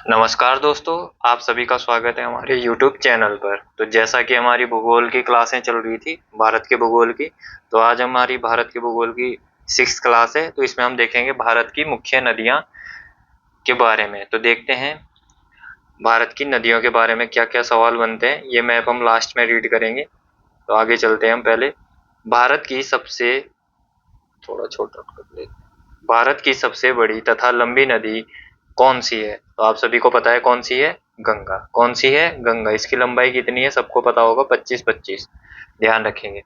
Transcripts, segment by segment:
नमस्कार दोस्तों, आप सभी का स्वागत है हमारे YouTube चैनल पर। तो जैसा कि हमारी भूगोल की क्लासें चल रही थी, भारत के भूगोल की, तो आज हमारी भारत के भूगोल की 6th क्लास है। तो इसमें हम देखेंगे भारत की मुख्य नदियां के बारे में। तो देखते हैं भारत की नदियों के बारे में क्या क्या सवाल बनते हैं। ये मैप हम लास्ट में रीड करेंगे। तो आगे चलते हैं हम पहले। भारत की सबसे थोड़ा छोटा कर लेते हैं। भारत की सबसे बड़ी तथा लंबी नदी कौन सी है? तो आप सभी को पता है कौन सी है? गंगा। कौन सी है? गंगा। इसकी लंबाई कितनी है? सबको पता होगा, 25-25। ध्यान रखेंगे।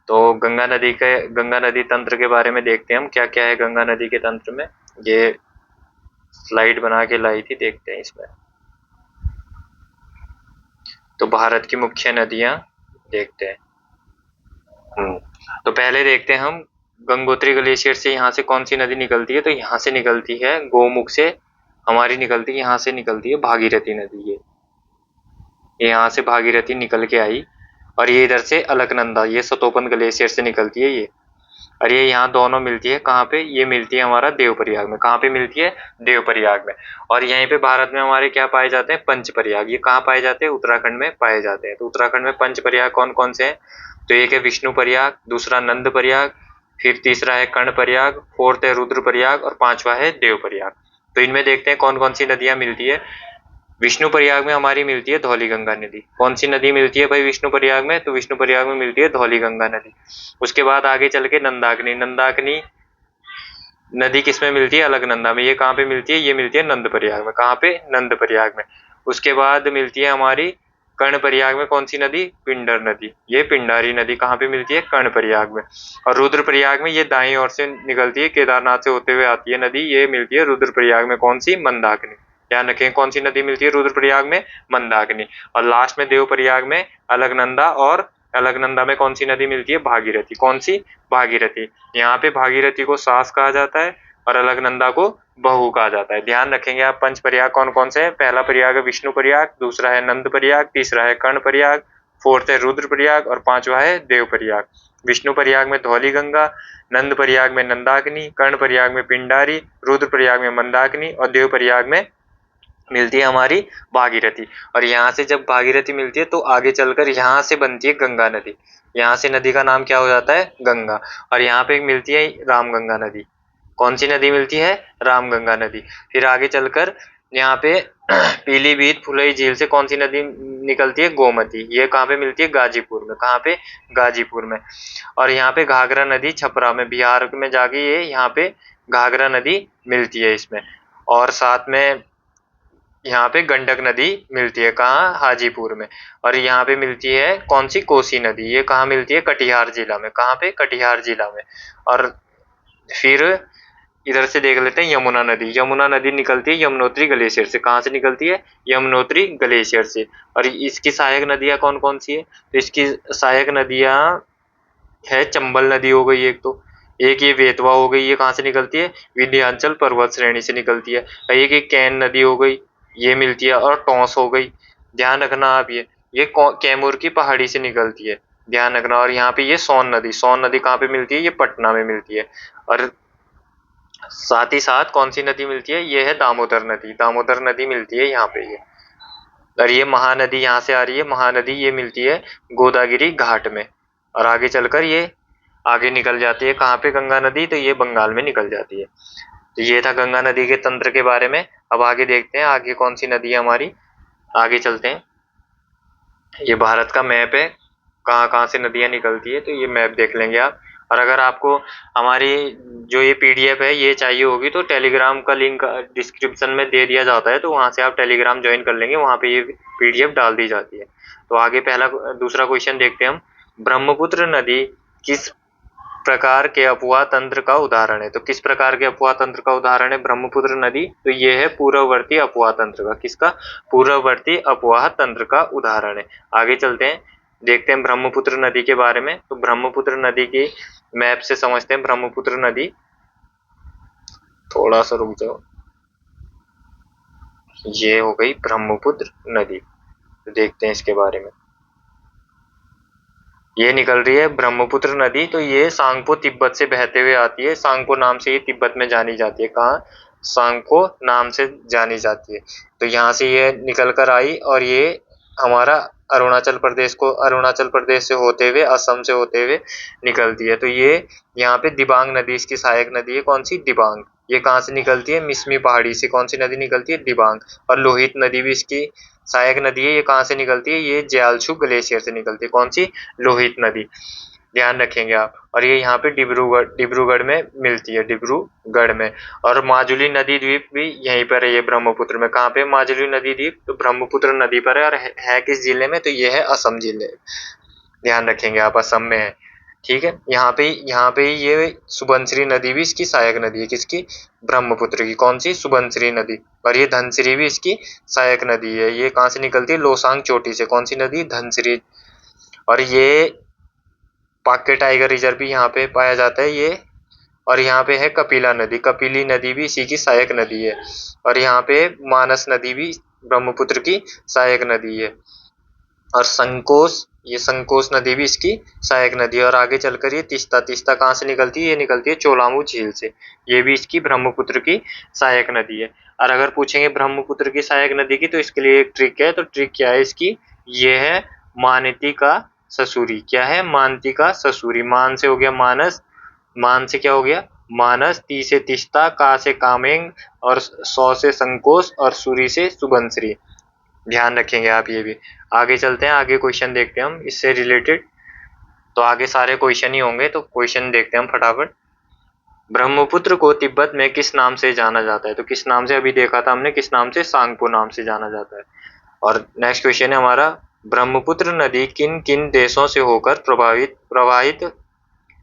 तो गंगा नदी तंत्र के बारे में देखते हैं हम, क्या क्या है गंगा नदी के तंत्र में। ये स्लाइड बना के लाई थी, देखते हैं इसमें। तो भारत की मुख्य नदियां देखते हैं। तो पहले देखते हैं हम, गंगोत्री ग्लेशियर से यहाँ से कौन सी नदी निकलती है? तो यहाँ से निकलती है, गोमुख से हमारी निकलती है, यहाँ से निकलती है भागीरथी नदी। ये यहाँ से भागीरथी निकल के आई और ये इधर से अलकनंदा, ये सतोपन ग्लेशियर से निकलती है ये। और ये यहाँ दोनों मिलती है कहाँ पे? ये मिलती है हमारा देवप्रयाग में। कहाँ पे मिलती है? देवप्रयाग में। और यहीं पे भारत में हमारे क्या पाए जाते हैं? पंचप्रयाग। ये कहाँ पाए जाते हैं? उत्तराखंड में पाए जाते हैं। तो उत्तराखंड में पंचप्रयाग कौन कौन से हैं? तो एक है विष्णु प्रयाग, दूसरा नंद प्रयाग, फिर तीसरा है कर्ण प्रयाग, फोर्थ है रुद्र प्रयाग और पांचवा है देव प्रयाग। तो इनमें देखते हैं कौन कौन सी नदियां मिलती है। विष्णु प्रयाग में हमारी मिलती है धौली गंगा नदी। कौन सी नदी मिलती है भाई विष्णु प्रयाग में? तो विष्णु प्रयाग में मिलती है धौली गंगा नदी। उसके बाद आगे चल के नंदाकिनी। नंदाकिनी नदी किस में मिलती है? अलकनंदा में। ये कहाँ पे मिलती है? ये मिलती है नंद प्रयाग में। कहाँ पे? नंद प्रयाग में। उसके बाद मिलती है हमारी कर्ण प्रयाग में। कौन सी नदी? पिंडर नदी। ये पिंडारी नदी कहाँ पे मिलती है? कर्ण प्रयाग में। और रुद्र प्रयाग में ये दाईं ओर से निकलती है, केदारनाथ से होते हुए आती है नदी, ये मिलती है रुद्र प्रयाग में। कौन सी? मंदाकिनी। ध्यान रखें, कौन सी नदी मिलती है रुद्र प्रयाग में? मंदाकिनी। और लास्ट में देव प्रयाग में अलकनंदा, और अलकनंदा में कौन सी नदी मिलती है? भागीरथी। कौन सी? भागीरथी। यहाँ पे भागीरथी को सास कहा जाता है और अलकनंदा को बहू कहा जाता है। ध्यान रखेंगे आप, पंच प्रयाग कौन कौन से हैं? पहला प्रयाग है विष्णु प्रयाग, दूसरा है नंद प्रयाग, तीसरा है कर्ण प्रयाग, फोर्थ है रुद्र प्रयाग और पांचवा है देव प्रयाग। विष्णु प्रयाग में धौली गंगा, नंद प्रयाग में नंदाकिनी, कर्ण प्रयाग में पिंडारी, रुद्र प्रयाग में मंदाकिनी और देव प्रयाग में मिलती है हमारी भागीरथी। और यहाँ से जब भागीरथी मिलती है तो आगे चलकर यहाँ से बनती है गंगा नदी। यहाँ से नदी का नाम क्या हो जाता है? गंगा। और यहाँ पे मिलती है रामगंगा नदी। कौन सी नदी मिलती है? रामगंगा नदी। फिर आगे चलकर यहाँ पे पीलीभीत फुलई झील से कौन सी नदी निकलती है? गोमती। ये कहाँ पे मिलती है? गाजीपुर में। कहाँ पे? गाजीपुर में। और यहाँ पे घाघरा नदी छपरा में, बिहार में जाके ये यहाँ पे घाघरा नदी मिलती है इसमें। और साथ में यहाँ पे गंडक नदी मिलती है। कहाँ? हाजीपुर में। और यहाँ पे मिलती है कौन सी? कोसी नदी। ये कहाँ मिलती है? कटिहार जिला में। कहाँ पे? कटिहार जिला में। और फिर इधर से देख लेते हैं यमुना नदी। यमुना नदी निकलती है यमुनोत्री ग्लेशियर से। कहाँ से निकलती है? यमुनोत्री ग्लेशियर से। और इसकी सहायक नदियां कौन कौन सी है? तो इसकी सहायक नदियां है चंबल नदी हो गई एक तो, एक ये बेतवा हो गई, ये कहाँ से निकलती है? विंध्याचल पर्वत श्रेणी से निकलती है। एक ये कैन नदी हो गई, ये मिलती है। और टोंस हो गई। ध्यान रखना आप, ये कैमूर की पहाड़ी से निकलती है। ध्यान रखना। और यहाँ पे ये सोन नदी, सोन नदी कहाँ पे मिलती है? ये पटना में मिलती है। और साथ ही साथ कौन सी नदी मिलती है? ये है दामोदर नदी। दामोदर नदी मिलती है यहाँ पे ये। और ये महानदी यहाँ से आ रही है, महानदी ये मिलती है गोदावरी घाट में। और आगे चलकर ये आगे निकल जाती है कहाँ पे? गंगा नदी, तो ये बंगाल में निकल जाती है। तो ये था गंगा नदी के तंत्र के बारे में। अब आगे देखते हैं आगे कौन सी नदी है हमारी। आगे चलते हैं। ये भारत का मैप है, कहाँ कहाँ से नदियाँ निकलती है, तो ये मैप देख लेंगे आप। और अगर आपको हमारी जो ये पीडीएफ है ये चाहिए होगी तो टेलीग्राम का लिंक डिस्क्रिप्शन में दे दिया जाता है, तो वहाँ से आप टेलीग्राम ज्वाइन कर लेंगे, वहाँ पे ये पीडीएफ डाल दी जाती है। तो आगे दूसरा क्वेश्चन देखते हैं हम। ब्रह्मपुत्र नदी किस प्रकार के अपवाह तंत्र का उदाहरण है? तो किस प्रकार के अपवाह तंत्र का उदाहरण है ब्रह्मपुत्र नदी? तो ये है पूर्ववर्ती अपवाह तंत्र का। किसका? पूर्ववर्ती अपवाह तंत्र का उदाहरण है। आगे चलते हैं, देखते हैं ब्रह्मपुत्र नदी के बारे में। तो ब्रह्मपुत्र नदी की मैप से समझते हैं। ब्रह्मपुत्र नदी, थोड़ा सा रुक जाओ, ये हो गई ब्रह्मपुत्र नदी। तो देखते हैं इसके बारे में। ये निकल रही है ब्रह्मपुत्र नदी, तो ये सांगपो तिब्बत से बहते हुए आती है। सांगपो नाम से ये तिब्बत में जानी जाती है। कहाँ? सांको नाम से जानी जाती है। तो यहाँ से ये निकल कर आई और ये हमारा अरुणाचल प्रदेश से होते हुए, असम से होते हुए निकलती है। तो ये यहाँ पे दिबांग नदी इसकी सहायक नदी है। कौन सी? दिबांग। ये कहाँ से निकलती है? मिसमी पहाड़ी से। कौन सी नदी निकलती है? दिबांग। और लोहित नदी भी इसकी सहायक नदी है। ये कहाँ से निकलती है? ये ज्यालछू ग्लेशियर से निकलती है। कौन सी? लोहित नदी। ध्यान रखेंगे आप। और ये यहाँ पे डिब्रूगढ़ में मिलती है, डिब्रूगढ़ में। और माजुली नदी द्वीप भी यहीं पर है, ये ब्रह्मपुत्र में। कहाँ पे माजुली नदी द्वीप? तो ब्रह्मपुत्र नदी पर है। और है किस जिले में? तो ये है असम जिले। ध्यान रखेंगे आप, असम में है। ठीक है। यहाँ पे ये सुबनसिरी नदी भी इसकी सहायक नदी है। किसकी? ब्रह्मपुत्र की। कौन सी? सुबनसिरी नदी। और ये धनसिरी भी इसकी सहायक नदी है। ये कहाँ से निकलती है? लोसांग चोटी से। कौन सी नदी? धनसिरी। और ये पाक्के टाइगर रिजर्व भी यहाँ पे पाया जाता है ये। और यहाँ पे है कपिला नदी। कपिली नदी भी इसी की सहायक नदी है। और यहाँ पे मानस नदी भी ब्रह्मपुत्र की सहायक नदी है। और ये संकोस नदी भी इसकी सहायक नदी है। और आगे चलकर ये तीस्ता कहाँ से निकलती है? ये निकलती है चोलामू झील से। ये भी इसकी ब्रह्मपुत्र की सहायक नदी है। और अगर पूछेंगे ब्रह्मपुत्र की सहायक नदी की, तो इसके लिए एक ट्रिक है। तो ट्रिक क्या है इसकी? ये है मानती का ससुरी। क्या है? मानती का ससुरी। मान से हो गया मानस, मान से क्या हो गया? मानस, ती से तीस्ता, का से कामेंग, और सौ से संकोच, और सूरी से सुबनसिरी। ध्यान रखेंगे आप ये भी। आगे चलते हैं, आगे क्वेश्चन देखते हैं हम इससे रिलेटेड। तो आगे सारे क्वेश्चन ही होंगे, तो क्वेश्चन देखते हैं हम फटाफट। ब्रह्मपुत्र को तिब्बत में किस नाम से जाना जाता है? तो किस नाम से? अभी देखा था हमने, किस नाम से? सांगपो नाम से जाना जाता है। और नेक्स्ट क्वेश्चन है हमारा, ब्रह्मपुत्र नदी किन किन देशों से होकर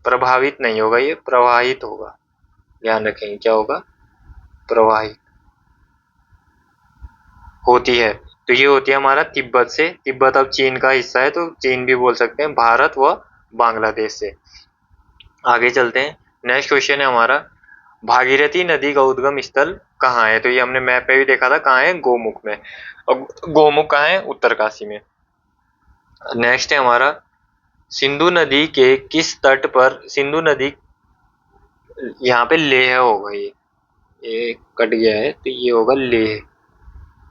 प्रभावित नहीं होगा, ये प्रवाहित होगा। ध्यान रखेंगे, क्या होगा? प्रवाहित होती है। तो ये होती है हमारा तिब्बत से। तिब्बत अब चीन का हिस्सा है, तो चीन भी बोल सकते हैं। भारत व बांग्लादेश से। आगे चलते हैं। नेक्स्ट क्वेश्चन है हमारा, भागीरथी नदी का उद्गम स्थल कहाँ है? तो ये हमने मैप पे भी देखा था, कहाँ है? गोमुख में। और गोमुख कहाँ है? उत्तरकाशी में। नेक्स्ट है हमारा, सिंधु नदी के किस तट पर, सिंधु नदी, यहाँ पे लेह होगा, ये कट गया है, तो ये होगा लेह।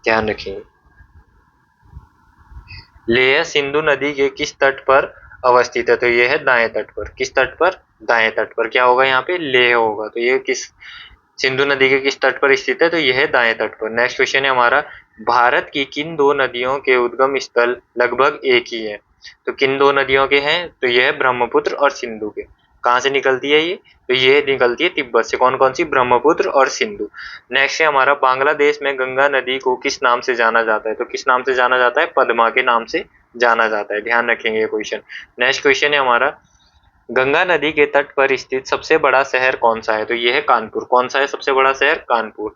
ध्यान रखेंगे। लेह सिंधु नदी के किस तट पर अवस्थित है? तो ये है दाएं तट पर। किस तट पर? दाएं तट पर। क्या होगा यहाँ पे? लेह होगा। तो ये किस, सिंधु नदी के किस तट पर स्थित है? तो यह है दाएं तट पर। नेक्स्ट क्वेश्चन है हमारा, भारत की किन दो नदियों के उद्गम स्थल लगभग एक ही है? तो किन दो नदियों के हैं? तो यह है ब्रह्मपुत्र और सिंधु के। कहाँ से निकलती है ये? तो ये निकलती है तिब्बत से। कौन कौन सी? ब्रह्मपुत्र और सिंधु। नेक्स्ट है हमारा, बांग्लादेश में गंगा नदी को किस नाम से जाना जाता है? तो किस नाम से जाना जाता है? पद्मा के नाम से जाना जाता है। ध्यान रखेंगे ये क्वेश्चन। नेक्स्ट क्वेश्चन है हमारा, गंगा नदी के तट पर स्थित सबसे बड़ा शहर कौन सा है? तो ये है कानपुर। कौन सा है सबसे बड़ा शहर? कानपुर।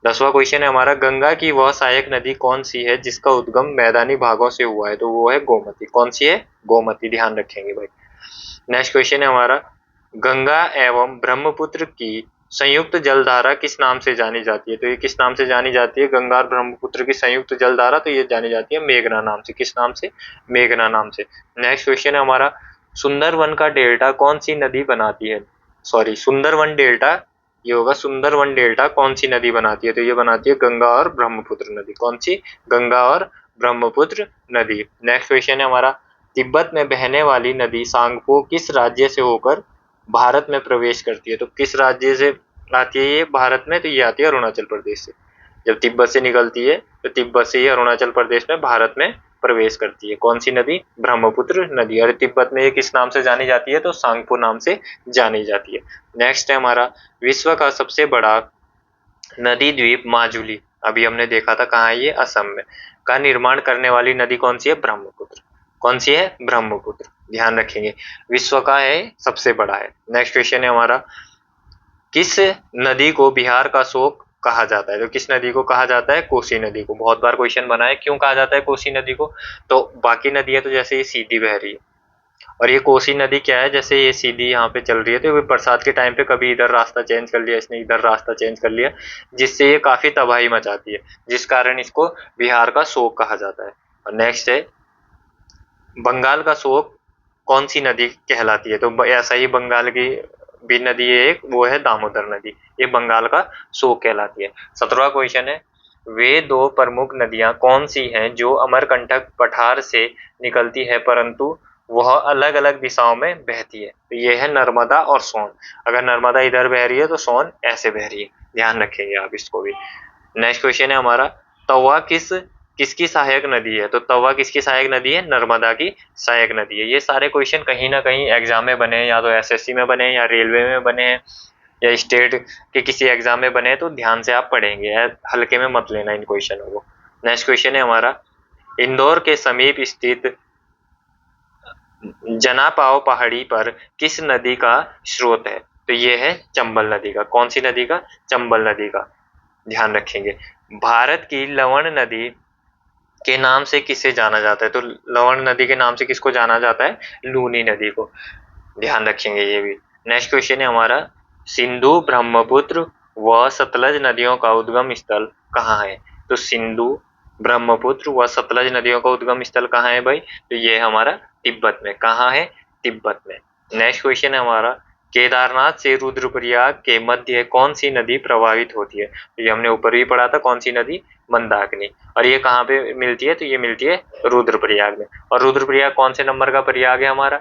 10वां क्वेश्चन है हमारा, गंगा की वह सहायक नदी कौन सी है जिसका उद्गम मैदानी भागों से हुआ है? तो वो है गोमती। कौन सी है? गोमती। ध्यान रखेंगे भाई। नेक्स्ट क्वेश्चन है हमारा, गंगा एवं ब्रह्मपुत्र की संयुक्त जलधारा किस नाम से जानी जाती है? तो ये किस नाम से जानी जाती है? गंगा और ब्रह्मपुत्र की संयुक्त जलधारा, तो ये जानी जाती है मेघना नाम से। किस नाम से? मेघना नाम से। नेक्स्ट क्वेश्चन है हमारा, सुंदरवन का डेल्टा कौन सी नदी बनाती है? सॉरी, सुंदरवन डेल्टा, ये होगा सुंदरवन डेल्टा कौन सी नदी बनाती है? तो ये बनाती है गंगा और ब्रह्मपुत्र नदी। कौन सी? गंगा और ब्रह्मपुत्र नदी। नेक्स्ट क्वेश्चन है हमारा, तिब्बत में बहने वाली नदी सांगपो किस राज्य से होकर भारत में प्रवेश करती है? तो किस राज्य से आती है ये भारत में? तो ये आती है अरुणाचल प्रदेश से। जब तिब्बत से निकलती है, तो तिब्बत से ये अरुणाचल प्रदेश में, भारत में प्रवेश करती है। कौन सी नदी? ब्रह्मपुत्र नदी। और तिब्बत में ये किस नाम से जानी जाती है? तो सांगपो नाम से जानी जाती है। नेक्स्ट है हमारा, विश्व का सबसे बड़ा नदी द्वीप माजुली, अभी हमने देखा था, कहाँ है ये? असम में। का निर्माण करने वाली नदी कौन सी है? ब्रह्मपुत्र। कौन सी है? ब्रह्मपुत्र। ध्यान रखेंगे, विश्व का है, सबसे बड़ा है। नेक्स्ट क्वेश्चन है हमारा, किस नदी को बिहार का शोक कहा जाता है? तो किस नदी को कहा जाता है? कोसी नदी को। बहुत बार क्वेश्चन बना है, क्यों कहा जाता है कोसी नदी को? तो बाकी नदियां तो जैसे ये सीधी बह रही है, और ये कोसी नदी क्या है, जैसे ये सीधी यहाँ पे चल रही है, तो बरसात के टाइम पे कभी इधर रास्ता चेंज कर लिया इसने, इधर रास्ता चेंज कर लिया, जिससे ये काफी तबाही मचाती है, जिस कारण इसको बिहार का शोक कहा जाता है। और नेक्स्ट है, बंगाल का शोक कौन सी नदी कहलाती है? तो ऐसा ही भी नदी है एक, वो है दामोदर नदी, ये बंगाल का शोक कहलाती है। 17वां क्वेश्चन है, वे दो प्रमुख नदियां कौन सी हैं जो अमरकंटक पठार से निकलती है परंतु वह अलग अलग दिशाओं में बहती है? तो ये है नर्मदा और सोन। अगर नर्मदा इधर बह रही है तो सोन ऐसे बह रही है, ध्यान रखेंगे आप इसको भी। नेक्स्ट क्वेश्चन है हमारा, तवा किसकी सहायक नदी है? तो तवा किसकी सहायक नदी है? नर्मदा की सहायक नदी है। ये सारे क्वेश्चन कहीं ना कहीं एग्जाम में बने हैं, या तो एसएससी में बने हैं, या रेलवे में बने हैं, या स्टेट के किसी एग्जाम में बने हैं, तो ध्यान से आप पढ़ेंगे, हल्के में मत लेना इन क्वेश्चनों को। नेक्स्ट क्वेश्चन है हमारा, इंदौर के समीप स्थित जनापाव पहाड़ी पर किस नदी का स्रोत है? तो ये है चंबल नदी का। कौन सी नदी का? चंबल नदी का, ध्यान रखेंगे। भारत की लवण नदी के नाम से किसे जाना जाता है? तो लवण नदी के नाम से किसको जाना जाता है? लूनी नदी को, ध्यान रखेंगे ये भी। नेक्स्ट क्वेश्चन है हमारा, सिंधु ब्रह्मपुत्र व सतलज नदियों का उद्गम स्थल कहाँ है? तो सिंधु ब्रह्मपुत्र व सतलज नदियों का उद्गम स्थल कहाँ है भाई? तो ये हमारा तिब्बत में। कहाँ है? तिब्बत में। नेक्स्ट क्वेश्चन है हमारा, केदारनाथ से रुद्रप्रयाग के मध्य कौन सी नदी प्रवाहित होती है? तो ये हमने ऊपर भी पढ़ा था, कौन सी नदी? मंदाकिनी। और ये कहाँ पे मिलती है? तो ये मिलती है रुद्रप्रयाग में। और रुद्रप्रयाग कौन से नंबर का प्रयाग है हमारा?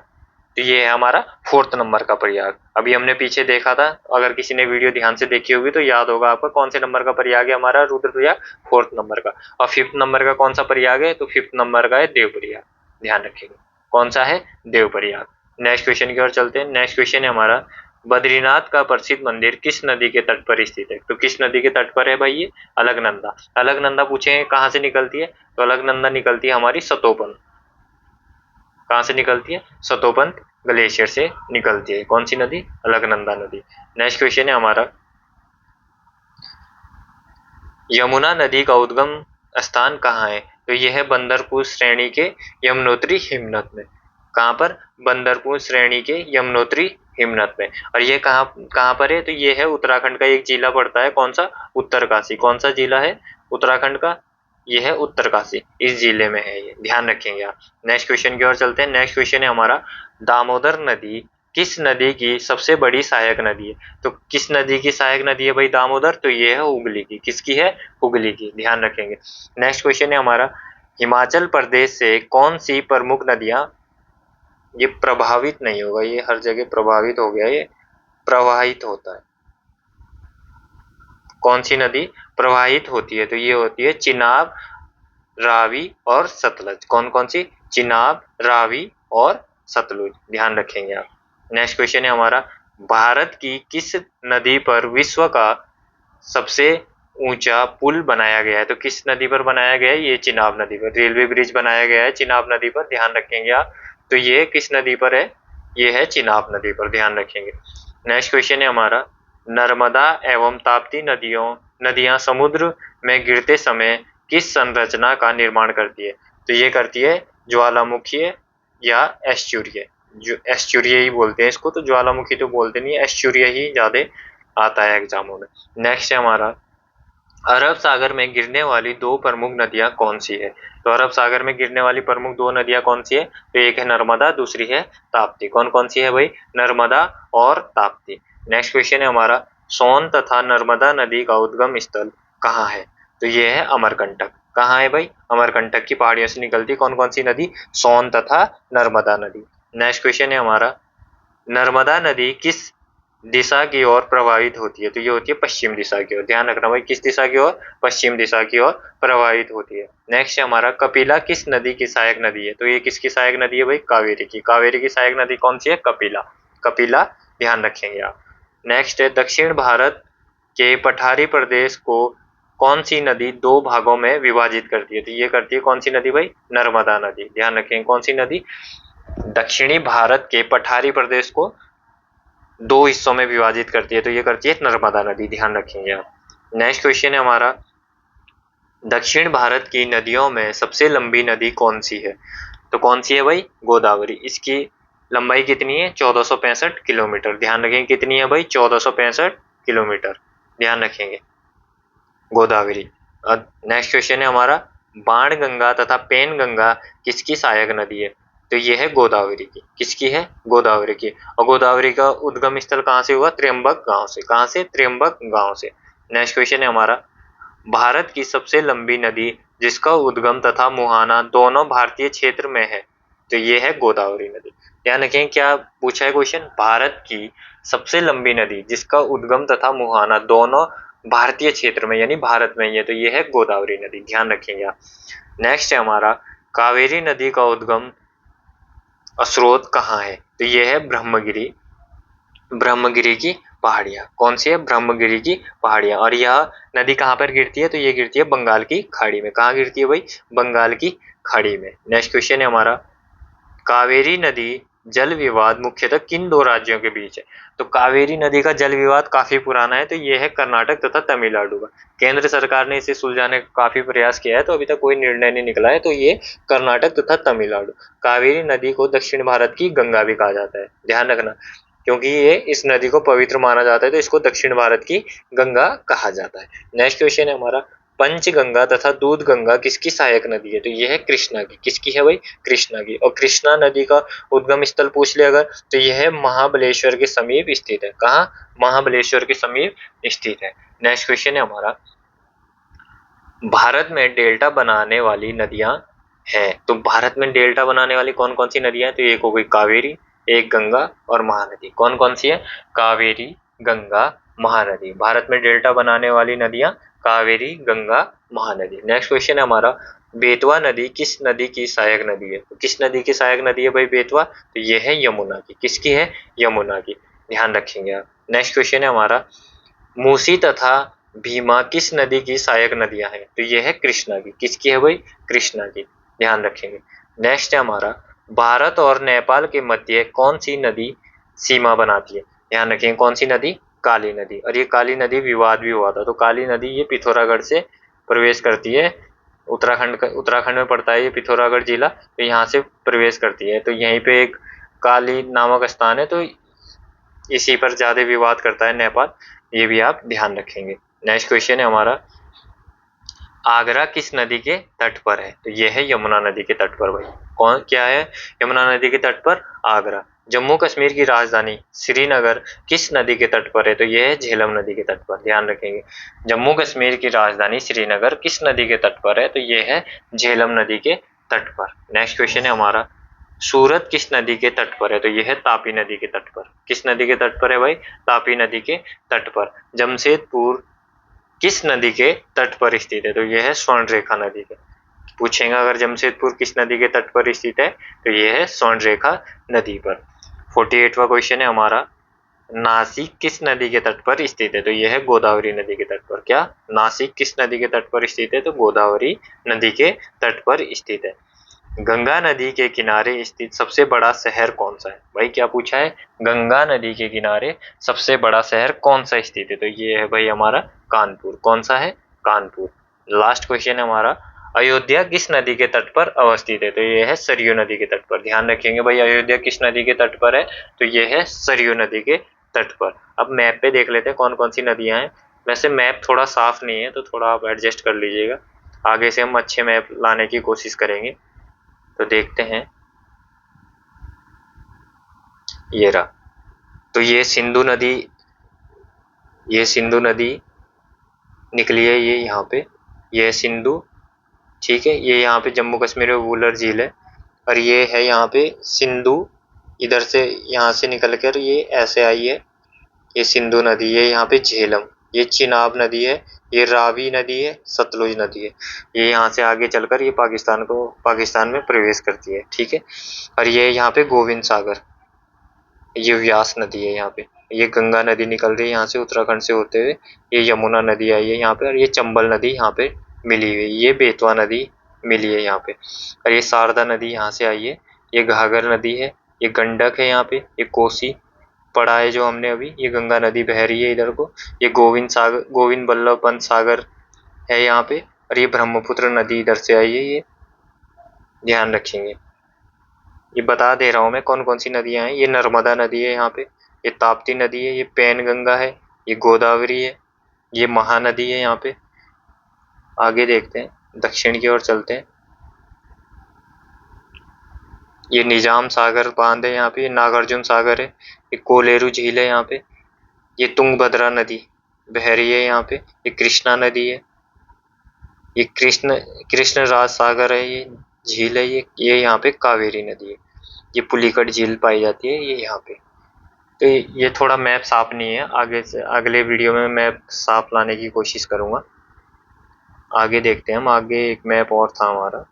तो ये है हमारा 4th नंबर का प्रयाग। अभी हमने पीछे देखा था, अगर किसी ने वीडियो ध्यान से देखी होगी तो याद होगा आपका, कौन से नंबर का प्रयाग है हमारा? रुद्रप्रयाग 4th नंबर का। और 5th नंबर का कौन सा प्रयाग है? तो 5th नंबर का है देवप्रयाग, ध्यान रखिएगा। कौन सा है? देवप्रयाग। नेक्स्ट क्वेश्चन की ओर चलते हैं। नेक्स्ट क्वेश्चन है हमारा, बद्रीनाथ का प्रसिद्ध मंदिर किस नदी के तट पर स्थित है? तो किस नदी के तट पर है भाई? ये अलकनंदा। अलकनंदा पूछे कहाँ से निकलती है? तो अलकनंदा निकलती है हमारी सतोपन। कहाँ से निकलती है? सतोपंत ग्लेशियर से निकलती है। कौन सी नदी? अलकनंदा नदी। नेक्स्ट क्वेश्चन है हमारा, यमुना नदी का उद्गम स्थान कहाँ है? तो यह है बंदरपुर श्रेणी के यमुनोत्री हिमनद में। कहाँ पर? बंदरपुर श्रेणी के यमुनोत्री हिमनद में। और ये कहाँ कहाँ पर है? तो ये है उत्तराखंड का एक जिला पड़ता है, कौन सा? उत्तरकाशी। कौन सा जिला है उत्तराखंड का? ये है उत्तरकाशी, इस जिले में है ये, ध्यान रखेंगे आप। नेक्स्ट क्वेश्चन की ओर चलते हैं। नेक्स्ट क्वेश्चन है हमारा, दामोदर नदी किस नदी की सबसे बड़ी सहायक नदी है? तो किस नदी की सहायक नदी है भाई दामोदर? तो ये है हुगली की। किसकी है? हुगली की, ध्यान रखेंगे। नेक्स्ट क्वेश्चन है हमारा, हिमाचल प्रदेश से कौन सी प्रमुख नदियां, ये प्रभावित नहीं होगा, ये हर जगह प्रभावित हो गया, ये प्रवाहित होता है। कौन सी नदी प्रवाहित होती है? तो ये होती है चिनाब, रावी और सतलज। कौन कौन सी? चिनाब, रावी और सतलुज, ध्यान रखेंगे आप। नेक्स्ट क्वेश्चन है हमारा, भारत की किस नदी पर विश्व का सबसे ऊंचा पुल बनाया गया है? तो किस नदी पर बनाया गया है? ये चिनाब नदी पर। रेलवे ब्रिज बनाया गया है चिनाब नदी पर, ध्यान रखेंगे आप। तो ये किस नदी पर है? ये है चिनाब नदी पर, ध्यान रखेंगे। नेक्स्ट क्वेश्चन है हमारा, नर्मदा एवं ताप्ती नदियां समुद्र में गिरते समय किस संरचना का निर्माण करती है? तो ये करती है ज्वालामुखीय या एस्चुरिय। जो एस्चुरिय ही बोलते हैं इसको, तो ज्वालामुखी तो बोलते नहीं है, एस्चुरिय ही ज्यादा आता है एग्जामों में। नेक्स्ट है हमारा, अरब सागर में गिरने वाली दो प्रमुख नदियां कौन सी है? तो अरब सागर में गिरने वाली प्रमुख दो नदियां कौन सी है? तो एक है नर्मदा, दूसरी है ताप्ती। कौन कौन सी है भाई? नर्मदा और ताप्ती। नेक्स्ट क्वेश्चन है हमारा, सोन तथा नर्मदा नदी का उद्गम स्थल कहाँ है? तो ये है अमरकंटक। कहाँ है भाई? अमरकंटक की पहाड़ियों से निकलती कौन कौन सी नदी? सोन तथा नर्मदा नदी। नेक्स्ट क्वेश्चन है हमारा, नर्मदा नदी किस दिशा की ओर प्रवाहित होती है? तो ये होती है पश्चिम दिशा की ओर, ध्यान रखना भाई, किस दिशा की ओर? पश्चिम दिशा की ओर प्रवाहित होती है। नेक्स्ट है हमारा, कपिला किस नदी की सहायक नदी है? तो ये किसकी सहायक नदी है भाई? कावेरी की। कावेरी की सहायक नदी कौन सी है? कपिला। कपिला, ध्यान रखेंगे आप। नेक्स्ट है, दक्षिण भारत के पठारी प्रदेश को कौन सी नदी दो भागों में विभाजित करती है? तो ये करती है कौन सी नदी भाई? नर्मदा नदी, ध्यान रखेंगे। कौन सी नदी? दक्षिणी भारत के पठारी प्रदेश को दो हिस्सों में विभाजित करती है, तो ये करती है नर्मदा नदी, ध्यान रखेंगे आप। नेक्स्ट क्वेश्चन है हमारा, दक्षिण भारत की नदियों में सबसे लंबी नदी कौन सी है? तो कौन सी है भाई? गोदावरी। इसकी लंबाई कितनी है? 1465 किलोमीटर, ध्यान रखेंगे। कितनी है भाई? 1465 किलोमीटर, ध्यान रखेंगे, गोदावरी। नेक्स्ट क्वेश्चन है हमारा, बाण गंगा तथा पेन गंगा किसकी सहायक नदी है? तो ये है गोदावरी की। किसकी है? गोदावरी की। और गोदावरी का उद्गम स्थल कहाँ से हुआ? त्र्यंबक गांव से। कहाँ से? त्र्यंबक गांव से। नेक्स्ट क्वेश्चन है हमारा, भारत की सबसे लंबी नदी जिसका उद्गम तथा मुहाना दोनों भारतीय क्षेत्र में है, तो ये है गोदावरी नदी। ध्यान रखें क्या पूछा है क्वेश्चन, भारत की सबसे लंबी नदी जिसका उद्गम तथा मुहाना दोनों भारतीय क्षेत्र में यानी भारत में ही है, तो ये है गोदावरी नदी। ध्यान रखेंगे आप। नेक्स्ट है हमारा, कावेरी नदी का उद्गम स्रोत कहाँ है? तो ये है ब्रह्मगिरी, ब्रह्मगिरी की पहाड़ियाँ। कौन सी है? ब्रह्मगिरी की पहाड़ियाँ। और यह नदी कहाँ पर गिरती है? तो ये गिरती है बंगाल की खाड़ी में। कहाँ गिरती है भाई? बंगाल की खाड़ी में। नेक्स्ट क्वेश्चन है हमारा, कावेरी नदी जल विवाद मुख्यतः किन दो राज्यों के बीच है? तो कावेरी नदी का जल विवाद काफी पुराना है, तो ये है कर्नाटक तथा तमिलनाडु का। केंद्र सरकार ने इसे सुलझाने का काफी प्रयास किया है, तो अभी तक कोई निर्णय नहीं निकला है, तो ये कर्नाटक तथा तमिलनाडु। कावेरी नदी को दक्षिण भारत की गंगा भी कहा जाता है, ध्यान रखना, क्योंकि ये इस नदी को पवित्र माना जाता है, तो इसको दक्षिण भारत की गंगा कहा जाता है। नेक्स्ट क्वेश्चन है हमारा, पंचगंगा तथा दूध गंगा किसकी सहायक नदी है? तो ये है कृष्णा की। किसकी है भाई? कृष्णा की। और कृष्णा नदी का उद्गम स्थल पूछ ले अगर, तो यह है महाबलेश्वर के समीप स्थित है। कहाँ? महाबलेश्वर के समीप स्थित है। नेक्स्ट क्वेश्चन है हमारा, भारत में डेल्टा बनाने वाली नदियां हैं, तो भारत में डेल्टा बनाने वाली कौन कौन सी नदियां हैं? तो एक हो गई कावेरी, एक गंगा और महानदी। कौन कौन सी है? कावेरी, गंगा, महानदी। भारत में डेल्टा बनाने वाली नदियां कावेरी, गंगा, महानदी। नेक्स्ट क्वेश्चन है हमारा, बेतवा नदी किस नदी की सहायक नदी है? तो किस नदी की सहायक नदी है भाई बेतवा? तो ये है यमुना की। किसकी है? यमुना की। ध्यान रखेंगे आप। नेक्स्ट क्वेश्चन है हमारा, मूसी तथा भीमा किस नदी की सहायक नदियां हैं? तो ये है कृष्णा की। किसकी है भाई? कृष्णा की। ध्यान रखेंगे। नेक्स्ट है हमारा, भारत और नेपाल के मध्य कौन सी नदी सीमा बनाती है? ध्यान रखेंगे, कौन सी नदी? काली नदी। और ये काली नदी विवाद भी हुआ था, तो काली नदी ये पिथौरागढ़ से प्रवेश करती है, उत्तराखंड में पड़ता है ये पिथौरागढ़ जिला, तो यहाँ से प्रवेश करती है। तो यहीं पे एक काली नामक स्थान है, तो इसी पर ज्यादा विवाद करता है नेपाल, ये भी आप ध्यान रखेंगे। नेक्स्ट क्वेश्चन है हमारा, आगरा किस नदी के तट पर है? तो ये है यमुना नदी के तट पर भाई। कौन क्या है? यमुना नदी के तट पर आगरा। जम्मू कश्मीर की राजधानी श्रीनगर किस नदी के तट पर है? तो ये है झेलम नदी के तट पर। ध्यान रखेंगे, जम्मू कश्मीर की राजधानी श्रीनगर किस नदी के तट पर है? तो ये है झेलम नदी के तट पर। नेक्स्ट क्वेश्चन है हमारा, सूरत किस नदी के तट पर है? तो यह है तापी नदी के तट पर। किस नदी के तट पर है भाई? तापी नदी के तट पर। जमशेदपुर किस नदी के तट पर स्थित है? तो यह है स्वर्णरेखा नदी के। पूछेगा अगर जमशेदपुर किस नदी के तट पर स्थित है, तो यह है स्वर्णरेखा नदी पर। 48वां क्वेश्चन है हमारा, नासिक किस नदी के तट पर स्थित है? तो यह है गोदावरी नदी के तट पर। क्या? नासिक किस नदी के तट पर स्थित है? तो गोदावरी नदी के तट पर स्थित है। गंगा नदी के किनारे स्थित सबसे बड़ा शहर कौन सा है? भाई क्या पूछा है? गंगा नदी के किनारे सबसे बड़ा शहर कौन सा स्थित है? तो ये है भाई हमारा कानपुर। कौन सा है? कानपुर। लास्ट क्वेश्चन है हमारा, अयोध्या किस नदी के तट पर अवस्थित है? तो ये है सरयू नदी के तट पर। ध्यान रखेंगे भाई, अयोध्या किस नदी के तट पर है? तो ये है सरयू नदी के तट पर। अब मैप पे देख लेते हैं कौन कौन सी नदियां हैं। वैसे मैप थोड़ा साफ नहीं है, तो थोड़ा आप एडजस्ट कर लीजिएगा, आगे से हम अच्छे मैप लाने की कोशिश करेंगे। तो देखते हैं, ये रहा। तो ये सिंधु नदी निकली है, ये यहाँ पे, ये है सिंधु, ठीक है। ये यहाँ पे जम्मू कश्मीर में वुलर झील है, और ये है यहाँ पे सिंधु, इधर से यहाँ से निकल कर ये ऐसे आई है, ये सिंधु नदी है। यहाँ पे झेलम, ये चिनाब नदी है, ये रावी नदी है, सतलुज नदी है। ये यहाँ से आगे चलकर ये पाकिस्तान में प्रवेश करती है, ठीक है। और ये यहाँ पे गोविंद सागर, ये व्यास नदी है यहाँ पे। ये गंगा नदी निकल रही है यहाँ से उत्तराखंड से होते हुए, ये यमुना नदी आई है यहाँ पे, और ये चंबल नदी यहाँ पे मिली हुई, ये बेतवा नदी मिली है यहाँ पे, और ये शारदा नदी यहाँ से आई है, ये घाघर नदी है, ये गंडक है यहाँ पे, ये कोसी पड़ा है जो हमने अभी, ये गंगा नदी बह रही है इधर को, ये गोविंद बल्लभ पंत सागर है यहाँ पे, और ये ब्रह्मपुत्र नदी इधर से आई है, ये ध्यान रखेंगे। ये बता दे रहा हूँ मैं कौन कौन सी नदियां हैं। ये नर्मदा नदी है यहाँ पे, ये ताप्ती नदी है, ये पैन गंगा है, ये गोदावरी है, ये महानदी है यहाँ पे। आगे देखते हैं, दक्षिण की ओर चलते हैं। ये निजाम सागर बांध है यहाँ पे, ये नागार्जुन सागर है, ये कोलेरू झील है यहाँ पे, ये तुंगभद्रा नदी बह रही है यहाँ पे, ये कृष्णा नदी है, ये कृष्ण राज सागर है, ये झील है, ये यहाँ पे कावेरी नदी है, ये पुलिकट झील पाई जाती है ये यहाँ पे। तो ये थोड़ा मैप साफ नहीं है, आगे से अगले वीडियो में मैप साफ लाने की कोशिश करूंगा। आगे देखते हैं हम, आगे एक मैप और था हमारा,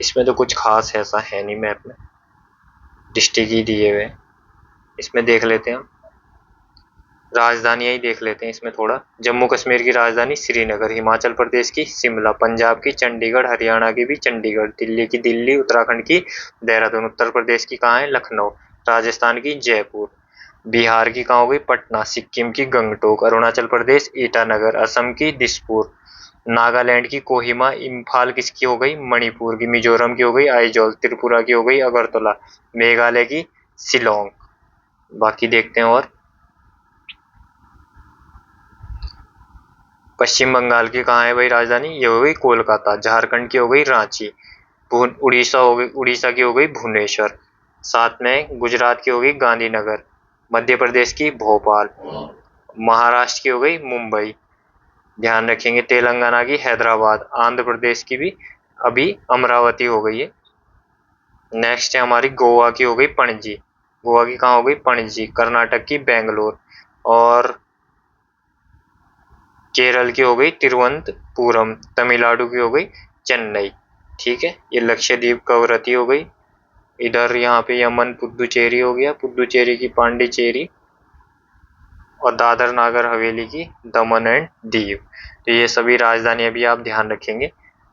इसमें तो कुछ खास ऐसा है नहीं मैप में, डिस्ट्रिक्ट ही दिए हुए हैं। इसमें देख लेते हैं हम, राजधानियां ही देख लेते हैं इसमें थोड़ा। जम्मू कश्मीर की राजधानी श्रीनगर, हिमाचल प्रदेश की शिमला, पंजाब की चंडीगढ़, हरियाणा की भी चंडीगढ़, दिल्ली की दिल्ली, उत्तराखंड की देहरादून, उत्तर प्रदेश की कहाँ है लखनऊ, राजस्थान की जयपुर, बिहार की कहाँ हो गई पटना, सिक्किम की गंगटोक, अरुणाचल प्रदेश ईटानगर, असम की दिसपुर, नागालैंड की कोहिमा, इम्फाल किसकी हो गई मणिपुर की, मिजोरम की हो गई आइजोल, त्रिपुरा की हो गई अगरतला, मेघालय की शिलोंग। बाकी देखते हैं और पश्चिम बंगाल की कहाँ है भाई राजधानी, ये हो गई कोलकाता, झारखंड की हो गई रांची, उड़ीसा हो गई, उड़ीसा की हो गई भुवनेश्वर, साथ में गुजरात की हो गई गांधीनगर, मध्य प्रदेश की भोपाल, महाराष्ट्र की हो गई मुंबई, ध्यान रखेंगे तेलंगाना की हैदराबाद, आंध्र प्रदेश की भी अभी अमरावती हो गई है। नेक्स्ट है हमारी गोवा की हो गई पणजी, गोवा की कहाँ हो गई पणजी, कर्नाटक की बेंगलोर, और केरल की हो गई तिरुवनंतपुरम, तमिलनाडु की हो गई चेन्नई। ठीक है, ये लक्षद्वीप कवरती हो गई, इधर यहाँ पे यमन पुदुचेरी हो गया, पुदुचेरी की पांडिचेरी, और दादर नागर हवेली की दमन एंड दीव। तो ये सभी राजधानी अभी आप ध्यान रखेंगे।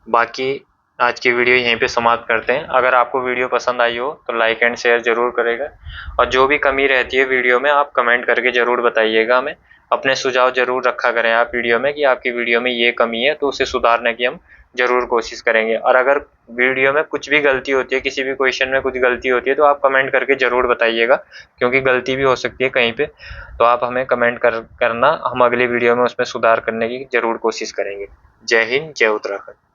बाकी आज की वीडियो यहीं पे समाप्त करते हैं। अगर आपको वीडियो पसंद आई हो तो लाइक एंड शेयर जरूर करेगा, और जो भी कमी रहती है वीडियो में आप कमेंट करके जरूर बताइएगा हमें। अपने सुझाव जरूर रखा करें आप वीडियो में कि आपकी वीडियो में ये कमी है, तो उसे सुधारने की हम जरूर कोशिश करेंगे। और अगर वीडियो में कुछ भी गलती होती है, किसी भी क्वेश्चन में कुछ गलती होती है, तो आप कमेंट करके जरूर बताइएगा, क्योंकि गलती भी हो सकती है कहीं पे। तो आप हमें कमेंट करना, हम अगली वीडियो में उसमें सुधार करने की जरूर कोशिश करेंगे। जय हिंद, जय उत्तराखंड।